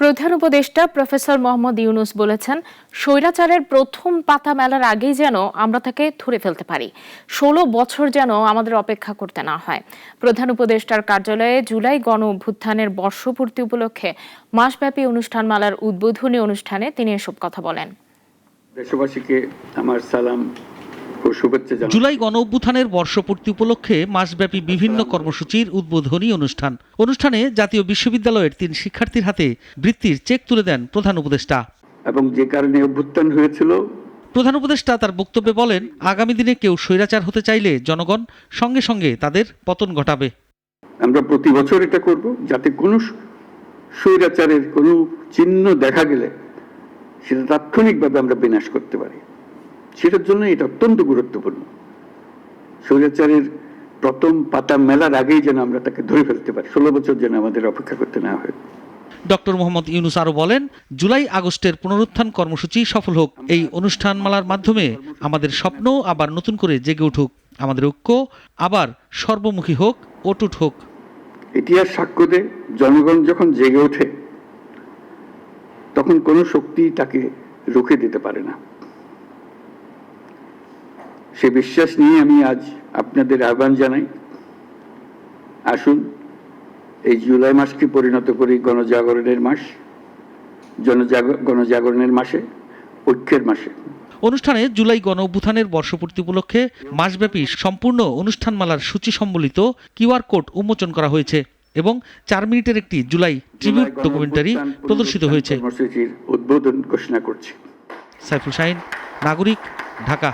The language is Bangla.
প্রধান উপদেষ্টা প্রফেসর মোহাম্মদ ইউনূস বলেছেন, স্বৈরাচারের প্রথম পাতা মেলার আগেই যেন আমরা তাকে ধরে ফেলতে পারি। ১৬ বছর যেন আমাদের অপেক্ষা করতে না হয়। প্রধান উপদেষ্টার কার্যালয়ে জুলাই গণ অভ্যুত্থানের বর্ষপূর্তি উপলক্ষে মাসব্যাপী অনুষ্ঠানমালার উদ্বোধনী অনুষ্ঠানে তিনি এসব কথা বলেন। দেশবাসীকে আমার সালাম ও শুভেচ্ছা জানাই। জুলাই গণ অভ্যুত্থানের বর্ষপূর্তি উপলক্ষে মাসব্যাপী বিভিন্ন কর্মসূচির উদ্বোধনী অনুষ্ঠানে জাতীয় বিশ্ববিদ্যালয়ের ৩ শিক্ষার্থীর হাতে বৃত্তির চেক তুলে দেন প্রধান উপদেষ্টা। এবং যে কারণে অভ্যুত্থান হয়েছিল, প্রধান উপদেষ্টা তার বক্তব্যে বলেন, আগামী দিনে কেউ স্বৈরাচার হতে চাইলে জনগণ সঙ্গে সঙ্গে তাদের পতন ঘটাবে। আমরা প্রতি বছর এটা করব, যাতে কোনো স্বৈরাচারের কোনো চিহ্ন দেখা গেলে সেটা তাৎক্ষণিকভাবে আমরা বিনাশ করতে পারি। সেটার জন্য এটা অত্যন্ত গুরুত্বপূর্ণ। স্বৈরাচারের প্রথম পাতা মেলার আগেই যেন আমরা তাকে ধরে ফেলতে পারি। ১৬ বছর যেন আমাদের অপেক্ষা করতে না হয়। ডক্টর মোহাম্মদ ইউনূস আরও বলেন, জুলাই আগস্টের পুনরুত্থান কর্মসূচি সফল হোক। এই অনুষ্ঠানমালার মাধ্যমে আমাদের স্বপ্ন আবার নতুন করে জেগে উঠুক, আমাদের ঐক্য আবার সর্বমুখী হোক, অটুট হোক। ইতিহাস সাক্ষ্য দেয়, জনগণ যখন জেগে ওঠে তখন কোনো শক্তি তাকে রুখে দিতে পারে না। সে বিশ্বাস নিয়ে আমি আজ আপনাদের আহ্বান জানাই, আসুন এই জুলাই মাসকে পরিণত করি গণজাগরণের মাস, গণজাগরণের মাসে, ঐক্যের মাসে। অনুষ্ঠানে জুলাই গণ অভ্যুত্থানের বর্ষপূর্তি উপলক্ষে মাসব্যাপী সম্পূর্ণ অনুষ্ঠানমালার সূচি সম্বলিত কিউআর কোড উন্মোচন করা হয়েছে এবং 4 মিনিটের একটি জুলাই ট্রিবিউট ডকুমেন্টারি প্রদর্শিত হয়েছে। কর্মসূচির উদ্বোধন ঘোষণা করছি। সাইফুল শাহীন, নাগরিক, ঢাকা।